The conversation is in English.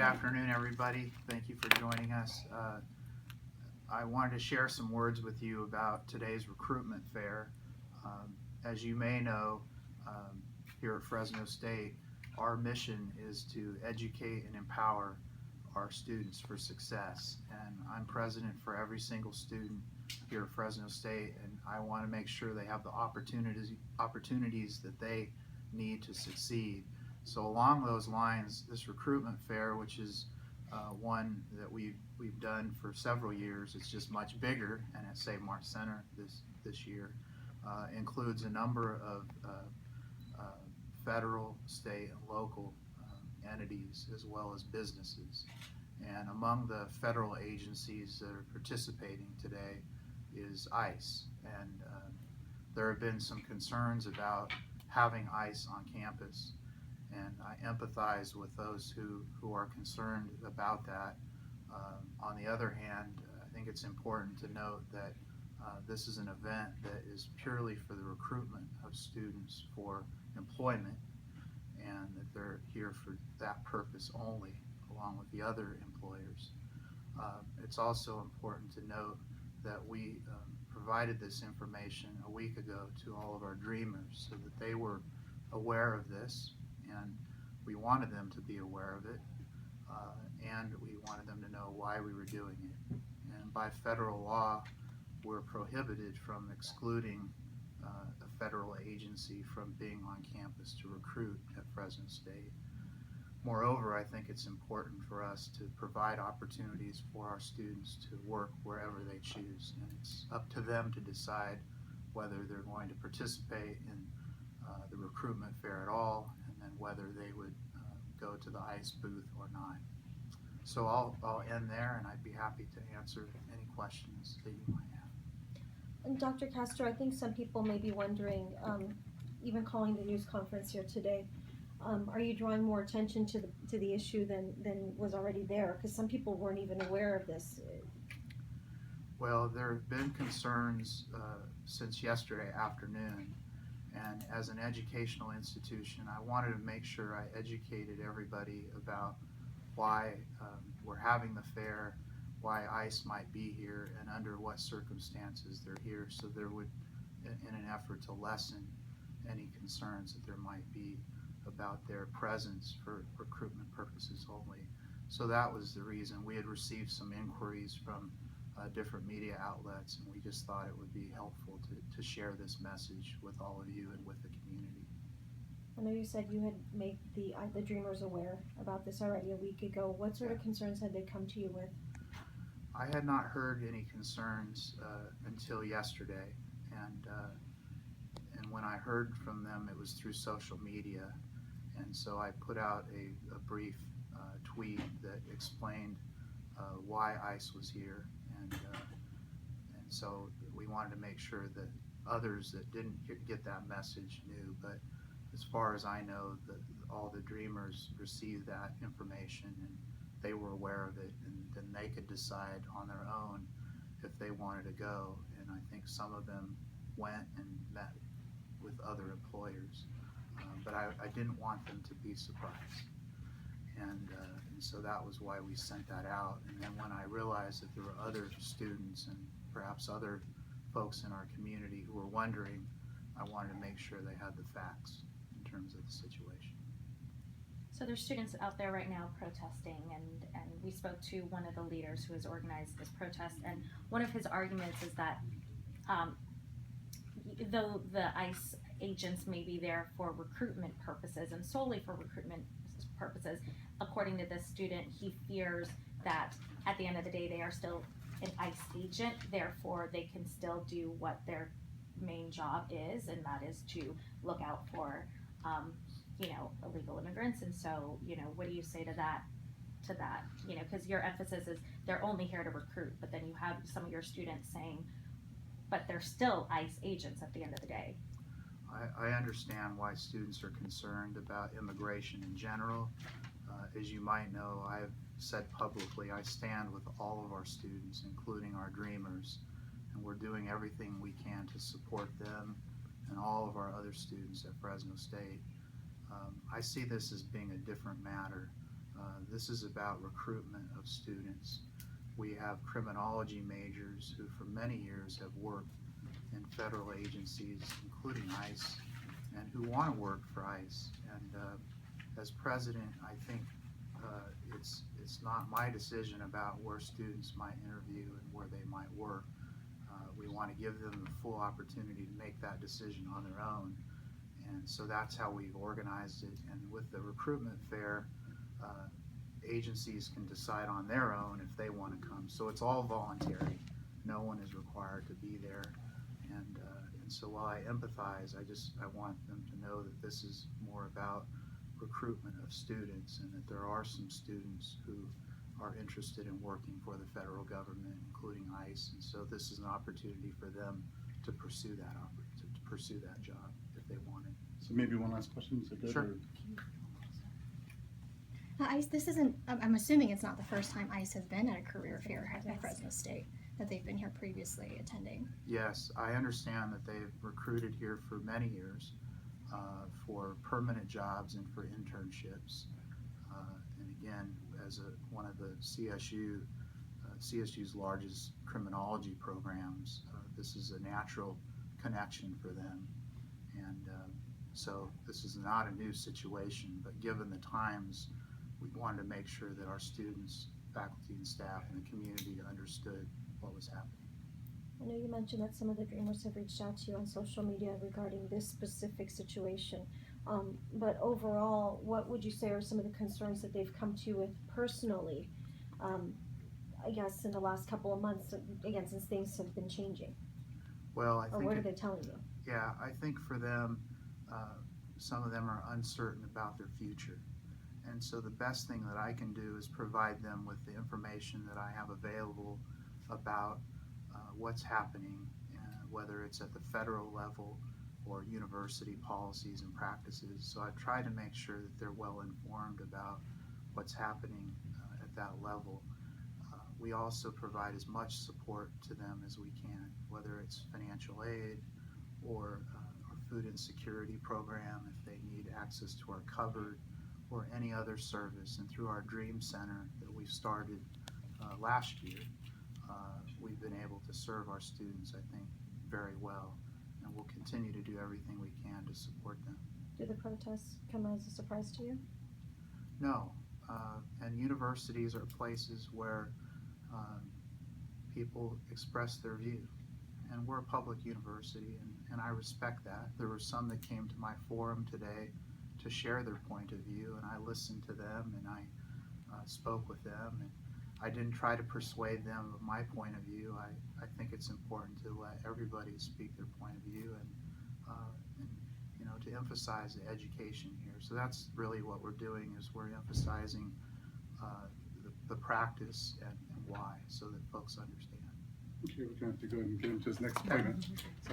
afternoon, everybody. Thank you for joining us. I wanted to share some words with you about today's recruitment fair. As you may know, here at Fresno State, our mission is to educate and empower our students for success. And I'm president for every single student here at Fresno State, and I want to make sure they have the opportunities that they need to succeed. So along those lines, this recruitment fair, which is one that we've done for several years, it's just much bigger, and at St. Mark's Center this year, includes a number of federal, state, and local entities as well as businesses. And among the federal agencies that are participating today is ICE. And there have been some concerns about having ICE on campus. And I empathize with those who are concerned about that. On the other hand, I think it's important to note that this is an event that is purely for the recruitment of students for employment, and that they're here for that purpose only, along with the other employers. It's also important to note that we provided this information a week ago to all of our dreamers so that they were aware of this, and we wanted them to be aware of it, and we wanted them to know why we were doing it. And by federal law, we're prohibited from excluding a federal agency from being on campus to recruit at Fresno State. Moreover, I think it's important for us to provide opportunities for our students to work wherever they choose, and it's up to them to decide whether they're going to participate in the recruitment fair at all, and then whether they would go to the ICE booth or not. So I'll end there, and I'd be happy to answer any questions that you might have. And Dr. Castro, I think some people may be wondering, even calling the news conference here today, are you drawing more attention to the issue than was already there? Because some people weren't even aware of this. Well, there have been concerns since yesterday afternoon, and as an educational institution, I wanted to make sure I educated everybody about why we're having the fair, why ICE might be here, and under what circumstances they're here, so there would, in an effort to lessen any concerns that there might be about their presence for recruitment purposes only. So that was the reason. We had received some inquiries from different media outlets, and we just thought it would be helpful to share this message with all of you and with the community. I know you said you had made the Dreamers aware about this already a week ago. What sort of concerns had they come to you with? I had not heard any concerns until yesterday, and when I heard from them, it was through social media, and so I put out a brief tweet that explained why ICE was here, and so we wanted to make sure that others that didn't get that message knew. But as far as I know, all the dreamers received that information, and they were aware of it, and then they could decide on their own if they wanted to go. And I think some of them went and met with other employers, but I didn't want them to be surprised, and so that was why we sent that out. And then when I realized that there were other students and perhaps other folks in our community who were wondering, I wanted to make sure they had the facts in terms of the situation. So there's students out there right now protesting, and we spoke to one of the leaders who has organized this protest, and one of his arguments is that though the ICE agents may be there for recruitment purposes and solely for recruitment purposes, according to this student, he fears that at the end of the day they are still an ICE agent, therefore they can still do what their main job is, and that is to look out for illegal immigrants. And so, what do you say to that? Because your emphasis is they're only here to recruit, but then you have some of your students saying, but they're still ICE agents at the end of the day. I understand why students are concerned about immigration in general. As you might know, I've said publicly I stand with all of our students, including our dreamers, and we're doing everything we can to support them and all of our other students at Fresno State. I see this as being a different matter. This is about recruitment of students. We have criminology majors who for many years have worked in federal agencies, including ICE, and who want to work for ICE. And as president, I think it's not my decision about where students might interview and where they might work. We want to give them the full opportunity to make that decision on their own. And so that's how we've organized it. And with the recruitment fair, agencies can decide on their own if they want to come. So it's all voluntary. No one is required to be there. And so while I empathize, I want them to know that this is more about recruitment of students, and that there are some students who are interested in working for the federal government, including ICE. And so this is an opportunity for them to pursue that job if they want it. So maybe one last question, is it good? Sure. Or- ICE, this isn't, I'm assuming it's not the first time ICE has been at a career fair at Fresno State, that they've been here previously attending. Yes, I understand that they've recruited here for many years for permanent jobs and for internships. And again, as one of the CSU's largest criminology programs, this is a natural connection for them. And so this is not a new situation, but given the times, we wanted to make sure that our students, faculty and staff, and the community understood what was happening. I know you mentioned that some of the Dreamers have reached out to you on social media regarding this specific situation. But overall, what would you say are some of the concerns that they've come to you with personally, I guess, in the last couple of months, again, since things have been changing? Well, I Or think what are they telling you? yeah, I think for them, some of them are uncertain about their future. And so the best thing that I can do is provide them with the information that I have available about what's happening, whether it's at the federal level or university policies and practices. So I try to make sure that they're well informed about what's happening at that level. We also provide as much support to them as we can, whether it's financial aid or our food insecurity program if they need access to our cupboard, or any other service. And through our Dream Center that we started last year, we've been able to serve our students, I think, very well, and we'll continue to do everything we can to support them. Do the protests come as a surprise to you? No, and universities are places where people express their view, and we're a public university, and I respect that. There were some that came to my forum today to share their point of view, and I listened to them, and I spoke with them, and I didn't try to persuade them of my point of view. I think it's important to let everybody speak their point of view, and you know, to emphasize the education here. So that's really what we're doing, is we're emphasizing the practice and why, so that folks understand. Okay, we're going to have to go ahead and get into this next appointment. So